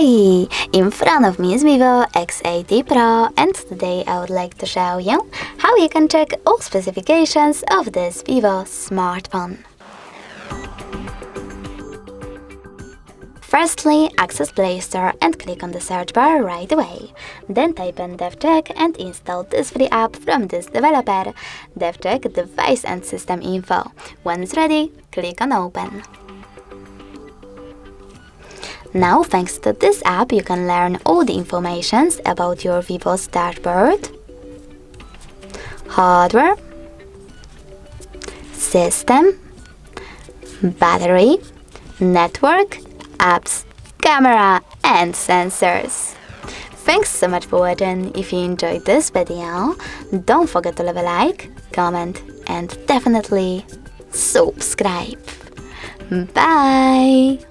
Hi! In front of me is VIVO X80 Pro, and today I would like to show you how you can check all specifications of this VIVO smartphone. Firstly, access Play Store and click on the search bar right away. Then type in DevCheck and install this free app from this developer, DevCheck Device and System Info. When it's ready, click on Open. Now, thanks to this app, you can learn all the informations about your VIVO's dashboard, hardware, system, battery, network, apps, camera, and sensors. Thanks so much for watching. If you enjoyed this video, don't forget to leave a like, comment, and definitely subscribe. Bye!